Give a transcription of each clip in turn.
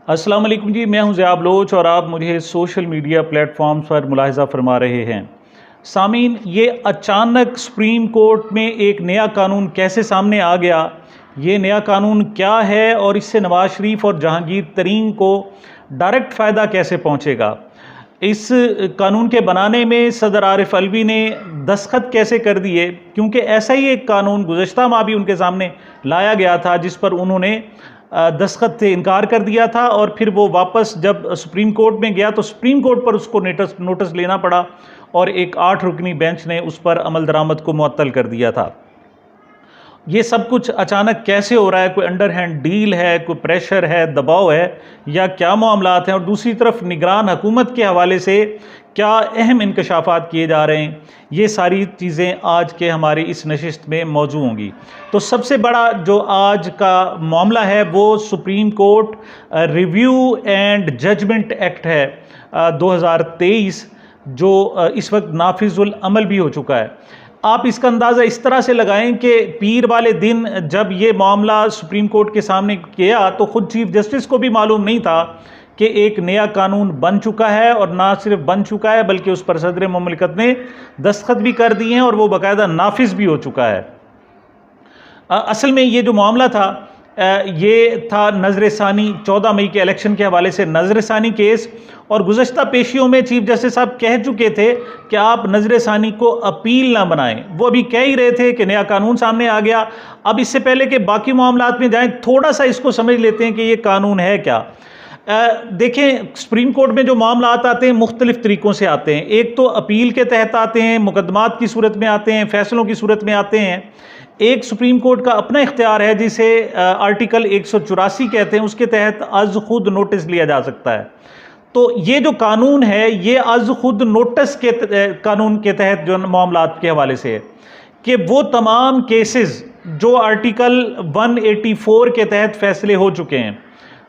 अस्सलाम वालेकुम जी, मैं हूं ज़िया बलोच और आप मुझे सोशल मीडिया प्लेटफॉर्म्स पर मुलाहिज़ा फरमा रहे हैं। सामीन, ये अचानक सुप्रीम कोर्ट में एक नया कानून कैसे सामने आ गया, ये नया कानून क्या है और इससे नवाज शरीफ और जहांगीर तरीन को डायरेक्ट फ़ायदा कैसे पहुंचेगा। इस कानून के बनाने में सदर आरिफ अलवी ने दस्तखत कैसे कर दिए, क्योंकि ऐसा ही एक कानून गुज़श्ता माह भी उनके सामने लाया गया था जिस पर उन्होंने दस्तखत से इनकार कर दिया था और फिर वो वापस जब सुप्रीम कोर्ट में गया तो सुप्रीम कोर्ट पर उसको नोटिस लेना पड़ा और एक 8 रुकनी बेंच ने उस पर अमल दरामद को मुअत्तल कर दिया था। ये सब कुछ अचानक कैसे हो रहा है? कोई अंडरहैंड डील है, कोई प्रेशर है, दबाव है, या क्या मामलात हैं? और दूसरी तरफ निगरान हुकूमत के हवाले से क्या अहम इंकशाफात किए जा रहे हैं? ये सारी चीज़ें आज के हमारी इस नशिस्त में मौजू होंगी। तो सबसे बड़ा जो आज का मामला है वो Supreme Court Review and Judgement Act है 2023, जो इस वक्त नाफिजुल अमल भी हो चुका है। आप इसका अंदाज़ा इस तरह से लगाएं कि पीर वाले दिन जब ये मामला सुप्रीम कोर्ट के सामने किया तो ख़ुद चीफ जस्टिस को भी मालूम नहीं था कि एक नया कानून बन चुका है, और ना सिर्फ बन चुका है बल्कि उस पर सदर मुमलिकत ने दस्तखत भी कर दिए हैं और वो बाकायदा नाफिज भी हो चुका है। असल में ये जो मामला था ये था नज़र सानी 14 मई के इलेक्शन के हवाले से नज़र सानी केस, और गुज़श्ता पेशियों में चीफ जस्टिस साहब कह चुके थे कि आप नज़र सानी को अपील ना बनाएं। वो अभी कह ही रहे थे कि नया कानून सामने आ गया। अब इससे पहले कि बाकी मामलात में जाएं, थोड़ा सा इसको समझ लेते हैं कि ये कानून है क्या। देखें, सुप्रीम कोर्ट में जो मामलात आते हैं मुख्तलिफ तरीक़ों से आते हैं। एक तो अपील के तहत आते हैं, मुकदमात की सूरत में आते हैं, फ़ैसलों की सूरत में आते हैं। एक सुप्रीम कोर्ट का अपना इख्तियार है जिसे आर्टिकल 184 कहते हैं, उसके तहत अज़ खुद नोटिस लिया जा सकता है। तो ये जो कानून है ये अज़ खुद नोटिस के कानून के तहत जो मामलात के हवाले से है कि वो तमाम केसेस जो आर्टिकल 184 के तहत फ़ैसले हो चुके हैं,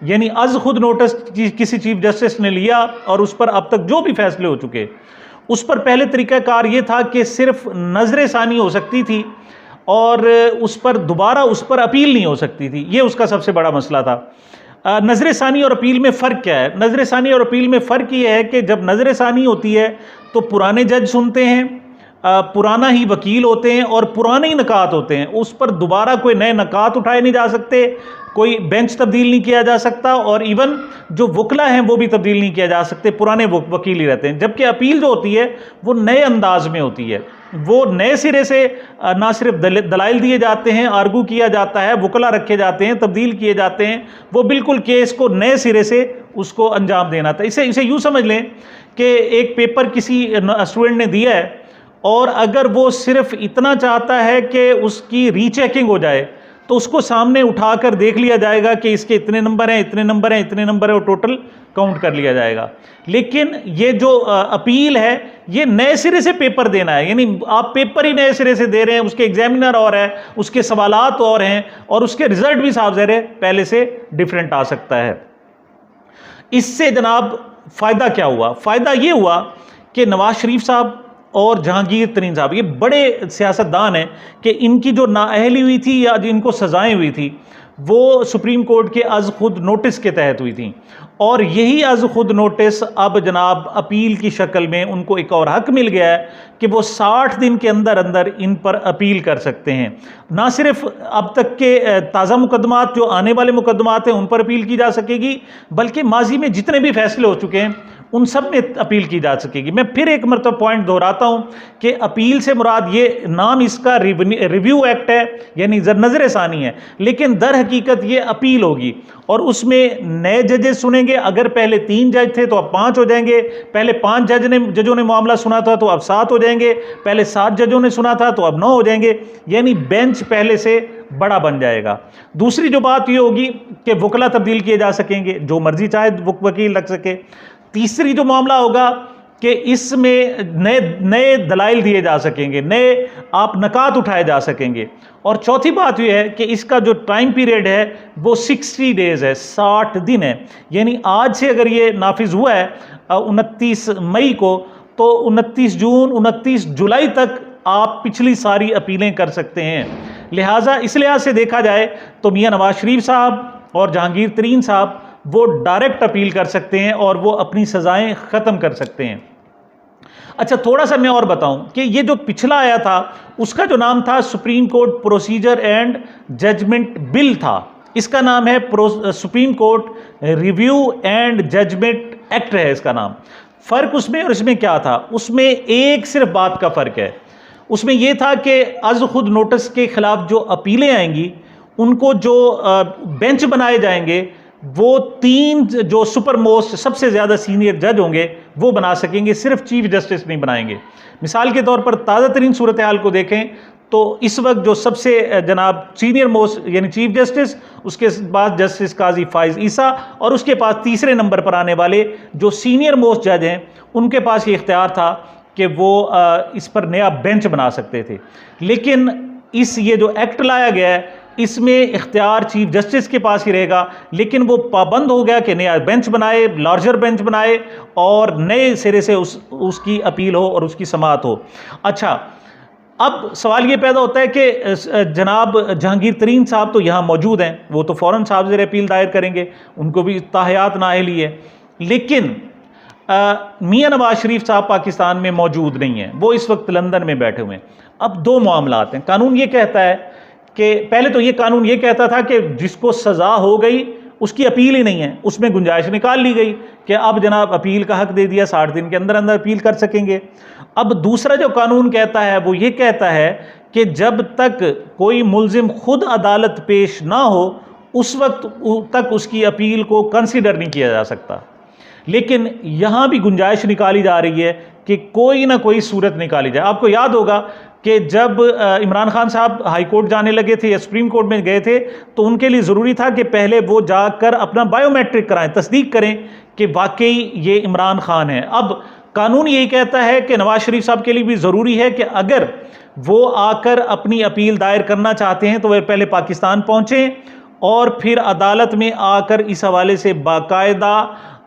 यानी अज़ खुद नोटिस किसी चीफ जस्टिस ने लिया और उस पर अब तक जो भी फैसले हो चुके, उस पर पहले तरीक़ाकार ये था कि सिर्फ नज़र सानी हो सकती थी और उस पर दोबारा उस पर अपील नहीं हो सकती थी। ये उसका सबसे बड़ा मसला था। नज़र सानी और अपील में फ़र्क क्या है? नज़र सानी और अपील में फ़र्क ये है कि जब नज़र सानी होती है तो पुराने जज सुनते हैं, पुराना ही वकील होते हैं और पुराने ही नकात होते हैं, उस पर दोबारा कोई नए नकात उठाए नहीं जा सकते, कोई बेंच तब्दील नहीं किया जा सकता, और इवन जो वकला हैं वो भी तब्दील नहीं किया जा सकते, पुराने वकील ही रहते हैं। जबकि अपील जो होती है वो नए अंदाज में होती है, वो नए सिरे से ना सिर्फ दलाइल दिए जाते हैं, आर्गू किया जाता है, वकला रखे जाते हैं, तब्दील किए जाते हैं, वो बिल्कुल केस को नए सिरे से उसको अंजाम देना था। इसे यूँ समझ लें कि एक पेपर किसी स्टूडेंट ने दिया है और अगर वो सिर्फ इतना चाहता है कि उसकी रीचेकिंग हो जाए तो उसको सामने उठाकर देख लिया जाएगा कि इसके इतने नंबर हैं, इतने नंबर हैं, इतने नंबर है, और टोटल काउंट कर लिया जाएगा। लेकिन ये जो अपील है ये नए सिरे से पेपर देना है, यानी आप पेपर ही नए सिरे से दे रहे हैं, उसके एग्जामिनर और है, उसके सवालात और हैं, और उसके रिजल्ट भी साफ ज़ाहिर है पहले से डिफरेंट आ सकता है। इससे जनाब फ़ायदा क्या हुआ? फ़ायदा ये हुआ कि नवाज शरीफ साहब और जहांगीर तरीन साहब ये बड़े सियासतदान हैं कि इनकी जो नाअहली हुई थी या जिनको सज़ाएं हुई थी वो सुप्रीम कोर्ट के अज़ खुद नोटिस के तहत हुई थी, और यही अज़ खुद नोटिस अब जनाब अपील की शक्ल में उनको एक और हक मिल गया है कि वो 60 दिन के अंदर अंदर इन पर अपील कर सकते हैं। ना सिर्फ अब तक के ताज़ा मुकदमात, जो आने वाले मुकदमात हैं उन पर अपील की जा सकेगी, बल्कि माजी में जितने भी फैसले हो चुके हैं उन सब में अपील की जा सकेगी। मैं फिर एक मरतबा पॉइंट दोहराता हूँ कि अपील से मुराद, ये नाम इसका रिव्यू एक्ट है, यानी नज़र सानी है, लेकिन दर हकीकत ये अपील होगी और उसमें नए जजेस सुनेंगे। अगर पहले 3 जज थे तो अब 5 हो जाएंगे, पहले 5 जजों ने मामला सुना था तो अब 7 हो जाएंगे, पहले 7 जजों ने सुना था तो अब 9 हो जाएंगे, यानी बेंच पहले से बड़ा बन जाएगा। दूसरी जो बात ये होगी कि वकला तब्दील किए जा सकेंगे, जो मर्जी चाहे वकील रख सके। तीसरी जो मामला होगा कि इसमें नए दलाइल दिए जा सकेंगे, नए आप नकात उठाए जा सकेंगे। और चौथी बात यह है कि इसका जो टाइम पीरियड है वो 60 डेज़ है, 60 दिन है, यानी आज से अगर ये नाफिज हुआ है 29 मई को, तो 29 जून 29 जुलाई तक आप पिछली सारी अपीलें कर सकते हैं। लिहाजा इस लिहाज से देखा जाए तो मियाँ नवाज शरीफ साहब और जहांगीर तरीन साहब वो डायरेक्ट अपील कर सकते हैं और वो अपनी सज़ाएं ख़त्म कर सकते हैं। अच्छा, थोड़ा सा मैं और बताऊं कि ये जो पिछला आया था उसका जो नाम था Supreme Court Procedure and Judgement Bill था, इसका नाम है Supreme Court Review and Judgement Act है इसका नाम। फ़र्क उसमें और इसमें क्या था? उसमें एक सिर्फ बात का फ़र्क है, उसमें यह था कि अज़ खुद नोटिस के ख़िलाफ़ जो अपीलें आएंगी उनको जो बेंच बनाए जाएंगे वो 3 जो सुपर मोस्ट सबसे ज़्यादा सीनियर जज होंगे वो बना सकेंगे, सिर्फ चीफ जस्टिस नहीं बनाएंगे। मिसाल के तौर पर ताज़ा तरीन सूरत हाल को देखें तो इस वक्त जो सबसे जनाब सीनियर मोस्ट यानी चीफ जस्टिस, उसके बाद जस्टिस काजी फाइज ईसा और उसके पास तीसरे नंबर पर आने वाले जो सीनियर मोस्ट जज हैं उनके पास ये इख्तियार था कि वो इस पर नया बेंच बना सकते थे। लेकिन ये जो एक्ट लाया गया है इसमें इख्तियार चीफ जस्टिस के पास ही रहेगा, लेकिन वो पाबंद हो गया कि नया बेंच बनाए, लार्जर बेंच बनाए और नए सिरे से उसकी अपील हो और उसकी समाअत हो। अच्छा, अब सवाल ये पैदा होता है कि जनाब जहांगीर तरीन साहब तो यहाँ मौजूद हैं, वो तो फ़ौरन साहब ज़ेर अपील दायर करेंगे, उनको भी ताहयात नाअहली है। लेकिन मियाँ नवाज शरीफ साहब पाकिस्तान में मौजूद नहीं हैं, वो इस वक्त लंदन में बैठे हुए हैं। अब दो मामलात हैं। कानून ये कहता है कि पहले तो ये कानून ये कहता था कि जिसको सज़ा हो गई उसकी अपील ही नहीं है, उसमें गुंजाइश निकाल ली गई कि अब जनाब अपील का हक दे दिया, 60 दिन के अंदर अंदर अपील कर सकेंगे। अब दूसरा जो कानून कहता है वो ये कहता है कि जब तक कोई मुल्जिम खुद अदालत पेश ना हो उस वक्त तक उसकी अपील को कंसिडर नहीं किया जा सकता। लेकिन यहाँ भी गुंजाइश निकाली जा रही है कि कोई ना कोई सूरत निकाली जाए। आपको याद होगा कि जब इमरान खान साहब हाई कोर्ट जाने लगे थे या सुप्रीम कोर्ट में गए थे तो उनके लिए ज़रूरी था कि पहले वो जाकर अपना बायोमेट्रिक कराएं, तस्दीक करें कि वाकई ये इमरान खान है। अब कानून यही कहता है कि नवाज शरीफ साहब के लिए भी ज़रूरी है कि अगर वो आकर अपनी अपील दायर करना चाहते हैं तो वे पहले पाकिस्तान पहुँचें और फिर अदालत में आकर इस हवाले से बाकायदा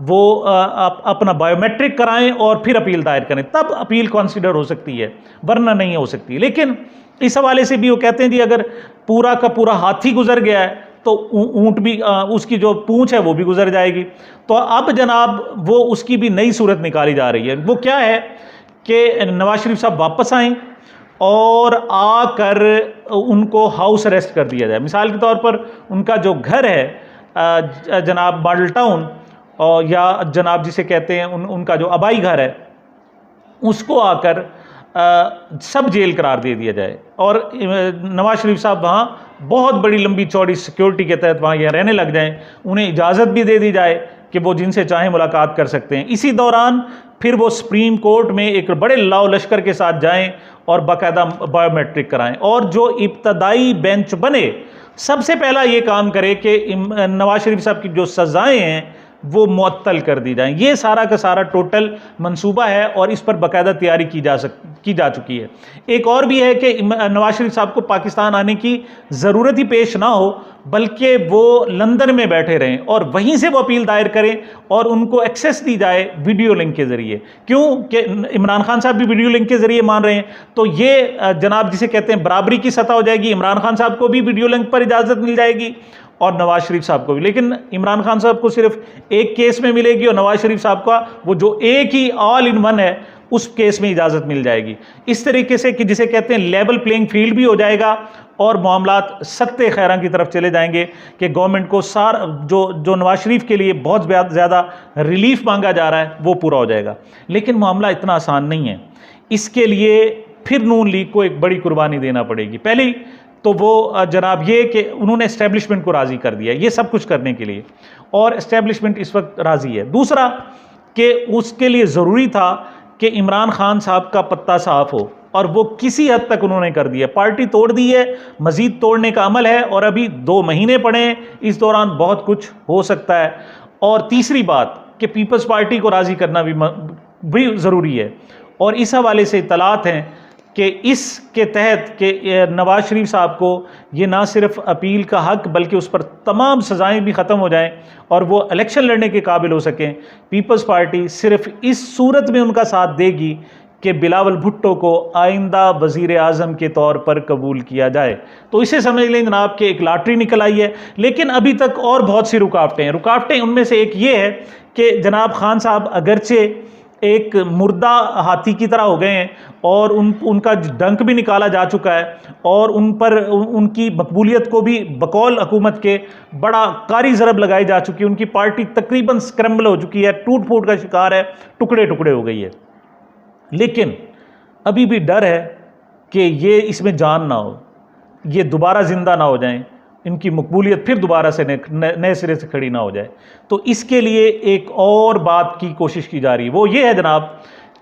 वो अपना बायोमेट्रिक कराएं और फिर अपील दायर करें, तब अपील कंसिडर हो सकती है, वरना नहीं हो सकती। लेकिन इस हवाले से भी वो कहते हैं जी अगर पूरा का पूरा हाथी गुजर गया है तो ऊंट भी उसकी जो पूंछ है वो भी गुजर जाएगी। तो अब जनाब वो उसकी भी नई सूरत निकाली जा रही है। वो क्या है कि नवाज शरीफ साहब वापस आएँ और आकर उनको हाउस अरेस्ट कर दिया जाए। मिसाल के तौर पर उनका जो घर है जनाब मॉडल टाउन और या जनाब जिसे कहते हैं उनका जो आबाई घर है उसको आकर सब जेल करार दे दिया जाए और नवाज शरीफ साहब वहाँ बहुत बड़ी लंबी चौड़ी सिक्योरिटी के तहत वहाँ यह रहने लग जाएं, उन्हें इजाज़त भी दे दी जाए कि वो जिनसे चाहें मुलाकात कर सकते हैं। इसी दौरान फिर वो सुप्रीम कोर्ट में एक बड़े लाओ लश्कर के साथ जाएं और बाकायदा बायोमेट्रिक कराएं और जो इब्तदाई बेंच बने सबसे पहला ये काम करे कि नवाज शरीफ साहब की जो सज़ाएँ हैं वो मुअत्तल कर दी जाएं। ये सारा का सारा टोटल मंसूबा है और इस पर बाकायदा तैयारी की जा चुकी है। एक और भी है कि नवाज शरीफ साहब को पाकिस्तान आने की ज़रूरत ही पेश ना हो बल्कि वो लंदन में बैठे रहें और वहीं से वो अपील दायर करें और उनको एक्सेस दी जाए वीडियो लिंक के ज़रिए। क्यों कि इमरान खान साहब भी वीडियो लिंक के ज़रिए मान रहे हैं, तो ये जनाब जिसे कहते हैं बराबरी की सतह हो जाएगी। इमरान खान साहब को भी वीडियो लिंक पर इजाज़त मिल जाएगी और नवाज शरीफ साहब को भी। लेकिन इमरान खान साहब को सिर्फ एक केस में मिलेगी और नवाज शरीफ साहब का वो जो एक ही ऑल इन वन है उस केस में इजाज़त मिल जाएगी। इस तरीके से कि जिसे कहते हैं लेवल प्लेइंग फील्ड भी हो जाएगा और मामलात सख्ते खैरां की तरफ चले जाएंगे कि गवर्नमेंट को जो नवाज शरीफ के लिए बहुत ज़्यादा रिलीफ मांगा जा रहा है वो पूरा हो जाएगा। लेकिन मामला इतना आसान नहीं है, इसके लिए फिर नून लीग को एक बड़ी कुर्बानी देना पड़ेगी। पहले तो वो जनाब ये कि उन्होंने एस्टेब्लिशमेंट को राज़ी कर दिया ये सब कुछ करने के लिए और एस्टेब्लिशमेंट इस वक्त राज़ी है। दूसरा कि उसके लिए ज़रूरी था कि इमरान खान साहब का पत्ता साफ हो और वो किसी हद तक उन्होंने कर दिया। पार्टी तोड़ दी है, मज़ीद तोड़ने का अमल है और अभी 2 महीने पड़े हैं, इस दौरान बहुत कुछ हो सकता है। और तीसरी बात कि पीपल्स पार्टी को राज़ी करना भी ज़रूरी है और इस हवाले से इत्तलात हैं कि इसके तहत कि नवाज शरीफ साहब को ये ना सिर्फ अपील का हक बल्कि उस पर तमाम सज़ाएं भी ख़त्म हो जाएं और वो इलेक्शन लड़ने के काबिल हो सकें। पीपल्स पार्टी सिर्फ इस सूरत में उनका साथ देगी कि बिलावल भुट्टो को आइंदा वज़ीर आज़म के तौर पर कबूल किया जाए। तो इसे समझ लें जनाब कि एक लॉटरी निकल आई है, लेकिन अभी तक और बहुत सी रुकावटें हैं। रुकावटें उनमें से एक ये है कि जनाब खान साहब अगरचे एक मुर्दा हाथी की तरह हो गए हैं और उनका डंक भी निकाला जा चुका है और उन पर उनकी मकबूलियत को भी बकौल हुकूमत के बड़ा कारी ज़रब लगाई जा चुकी है। उनकी पार्टी तकरीबन स्क्रैम्बल हो चुकी है, टूट फूट का शिकार है, टुकड़े टुकड़े हो गई है। लेकिन अभी भी डर है कि ये इसमें जान ना हो, ये दोबारा ज़िंदा ना हो जाएं, इनकी मकबूलियत फिर दोबारा से नए सिरे से खड़ी ना हो जाए। तो इसके लिए एक और बात की कोशिश की जा रही है, वो ये है जनाब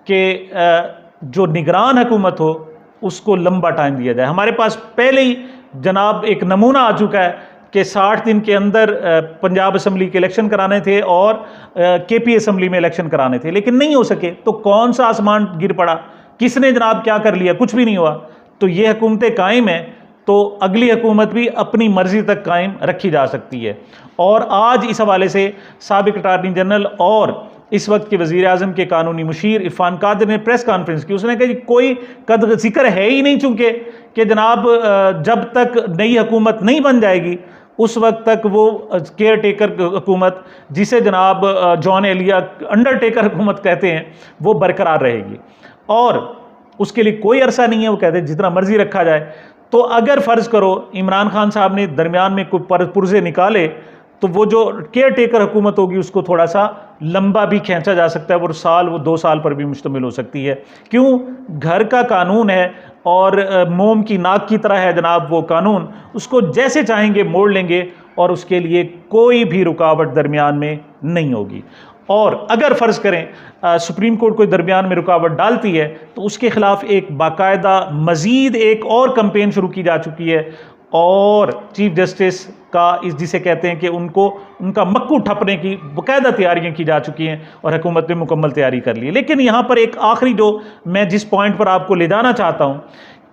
कि जो निगरान हुकूमत हो उसको लंबा टाइम दिया जाए। हमारे पास पहले ही जनाब एक नमूना आ चुका है कि 60 दिन के अंदर पंजाब असम्बली के इलेक्शन कराने थे और केपी असम्बली में इलेक्शन कराने थे, लेकिन नहीं हो सके। तो कौन सा आसमान गिर पड़ा, किसने जनाब क्या कर लिया, कुछ भी नहीं हुआ। तो ये हुकूमतें कायम हैं, तो अगली हुकूमत भी अपनी मर्जी तक कायम रखी जा सकती है। और आज इस हवाले से साबिक अटारनी जनरल और इस वक्त के वज़ीर आज़म के कानूनी मुशीर इरफान कादिर ने प्रेस कॉन्फ्रेंस की। उसने कहा कि कोई कद जिक्र है ही नहीं, चूँकि कि जनाब जब तक नई हुकूमत नहीं बन जाएगी उस वक्त तक वो केयर टेकर हुकूमत, जिसे जनाब जॉन एलिया अंडरटेकर हुकूमत कहते हैं, वो बरकरार रहेगी और उसके लिए कोई अरसा नहीं है। वो कहते हैं जितना मर्जी रखा जाए। तो अगर फ़र्ज़ करो इमरान खान साहब ने दरमियान में कोई पुर्जे निकाले तो वो जो केयर टेकर हुकूमत होगी उसको थोड़ा सा लंबा भी खींचा जा सकता है, वो साल, वो 2 साल पर भी मुश्तमिल हो सकती है। क्यों? घर का कानून है और मोम की नाक की तरह है जनाब वो कानून, उसको जैसे चाहेंगे मोड़ लेंगे और उसके लिए कोई भी रुकावट दरमियान में नहीं होगी। और अगर फ़र्ज़ करें सुप्रीम कोर्ट कोई दरमियान में रुकावट डालती है तो उसके ख़िलाफ़ एक बाकायदा मज़ीद एक और कैंपेन शुरू की जा चुकी है और चीफ जस्टिस का जिसे कहते हैं कि उनका मक्कू ठपने की बाकायदा तैयारियां की जा चुकी हैं और हुकूमत ने मुकम्मल तैयारी कर ली है। लेकिन यहाँ पर एक आखिरी जो मैं जिस पॉइंट पर आपको ले जाना चाहता हूँ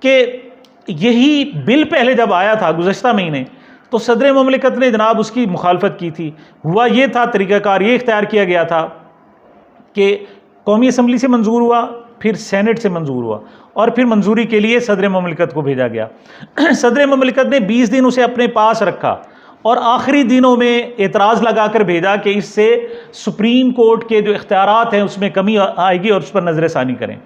कि यही बिल पहले जब आया था गुज़श्ता महीने तो सदर ममलिकत ने जनाब उसकी मुखालफत की थी। हुआ ये था, तरीक़ाकार ये इख्तियार किया गया था कि कौमी असम्बली से मंजूर हुआ, फिर सेनेट से मंजूर हुआ और फिर मंजूरी के लिए सदर ममलिकत को भेजा गया। सदर ममलिकत ने 20 दिन उसे अपने पास रखा और आखिरी दिनों में एतराज़ लगाकर भेजा कि इससे सुप्रीम कोर्ट के जो इख्तियारात हैं उसमें कमी आएगी और उस पर नज़रसानी करें।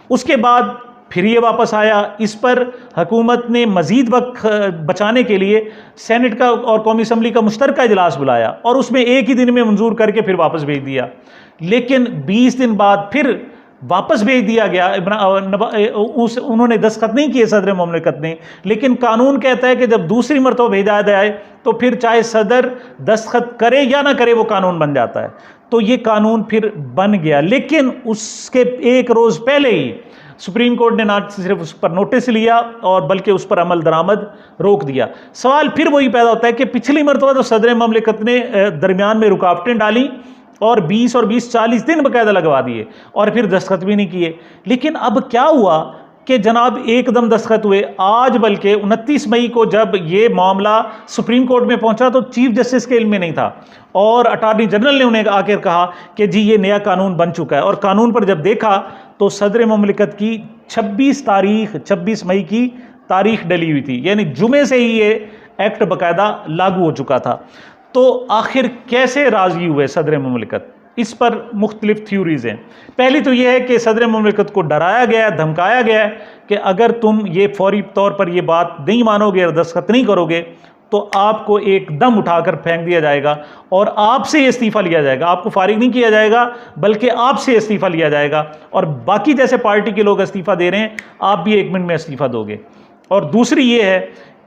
उसके बाद फिर ये वापस आया। इस पर हुकूमत ने मज़ीद वक्त बचाने के लिए सेनेट का और कौमी असम्बली का मुश्तरका इजलास बुलाया और उसमें एक ही दिन में मंजूर करके फिर वापस भेज दिया। लेकिन 20 दिन बाद फिर वापस भेज दिया गया। उन्होंने दस्तखत नहीं किए सदर ममलिकत ने, लेकिन कानून कहता है कि जब दूसरी मरतबा भेजा जाए तो फिर चाहे सदर दस्तखत करे या ना करे वो कानून बन जाता है। तो ये कानून फिर बन गया, लेकिन उसके एक रोज़ पहले ही सुप्रीम कोर्ट ने ना सिर्फ उस पर नोटिस लिया और बल्कि उस पर अमल दरामद रोक दिया। सवाल फिर वही पैदा होता है कि पिछली मरतबा तो सदर ममलिकत ने दरमियान में रुकावटें डाली और 20 और 40 दिन बाकायदा लगवा दिए और फिर दस्तखत भी नहीं किए। लेकिन अब क्या हुआ कि जनाब एकदम दस्तखत हुए। आज बल्कि 29 मई को जब ये मामला सुप्रीम कोर्ट में पहुंचा तो चीफ जस्टिस के इल्म में नहीं था और अटारनी जनरल ने उन्हें आकर कहा कि जी ये नया कानून बन चुका है। और कानून पर जब देखा तो सदर ममलिकत की 26 मई की तारीख डली हुई थी, यानी जुमे से ही ये एक्ट बाकायदा लागू हो चुका था। तो आखिर कैसे राज़ी हुए सदर ममलिकत? इस पर मुख्तलिफ थ्योरीज़ हैं। पहली तो यह है कि सदर ममलिकत को डराया गया है, धमकाया गया है कि अगर तुम ये फौरी तौर पर ये बात नहीं मानोगे और दस्तखत नहीं करोगे तो आपको एकदम उठाकर फेंक दिया जाएगा और आपसे इस्तीफ़ा लिया जाएगा। आपको फारिग नहीं किया जाएगा बल्कि आपसे इस्तीफ़ा लिया जाएगा और बाकी जैसे पार्टी के लोग इस्तीफ़ा दे रहे हैं आप भी 1 मिनट में इस्तीफ़ा दोगे। और दूसरी ये है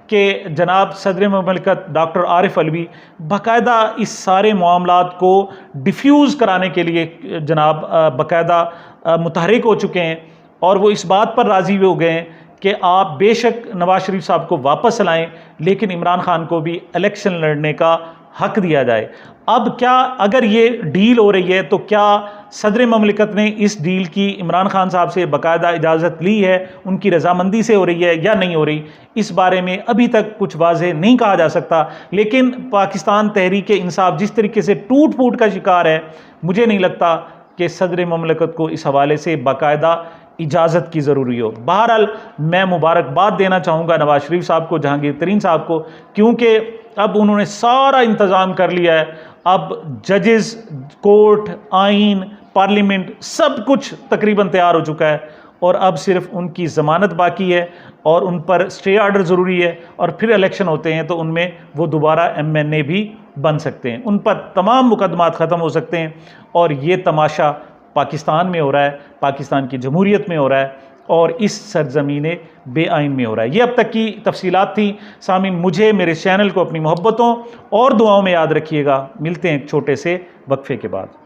कि जनाब सदर ममलिकत डॉक्टर आरिफ अलवी बाकायदा इस सारे मामलात को डिफ्यूज़ कराने के लिए जनाब बाकायदा मुतहरिक हो चुके हैं और वो इस बात पर राज़ी हो गए हैं कि आप बेशक नवाज शरीफ साहब को वापस लाएं लेकिन इमरान खान को भी इलेक्शन लड़ने का हक दिया जाए। अब क्या अगर ये डील हो रही है तो क्या सदर ममलिकत ने इस डील की इमरान खान साहब से बाकायदा इजाज़त ली है, उनकी रजामंदी से हो रही है या नहीं हो रही, इस बारे में अभी तक कुछ वाज़ेह नहीं कहा जा सकता। लेकिन पाकिस्तान तहरीक इंसाफ जिस तरीके से टूट फूट का शिकार है, मुझे नहीं लगता कि सदर ममलिकत को इस हवाले से बाकायदा इजाज़त की ज़रूरी हो। बहरहाल मैं मुबारकबाद देना चाहूँगा नवाज शरीफ साहब को, जहांगीर तरीन साहब को, क्योंकि अब उन्होंने सारा इंतज़ाम कर लिया है। अब जजेस, कोर्ट, आइन, पार्लियामेंट सब कुछ तकरीबन तैयार हो चुका है और अब सिर्फ उनकी ज़मानत बाकी है और उन पर स्टे आर्डर ज़रूरी है और फिर इलेक्शन होते हैं तो उनमें वो दोबारा MNA भी बन सकते हैं, उन पर तमाम मुकदमात ख़त्म हो सकते हैं। और ये तमाशा पाकिस्तान में हो रहा है, पाकिस्तान की जमहूरियत में हो रहा है और इस सरज़मीन बेआइन में हो रहा है। ये अब तक की तफसीलात थी। सामीन, मुझे, मेरे चैनल को अपनी मोहब्बतों और दुआओं में याद रखिएगा। मिलते हैं एक छोटे से वक्फे के बाद।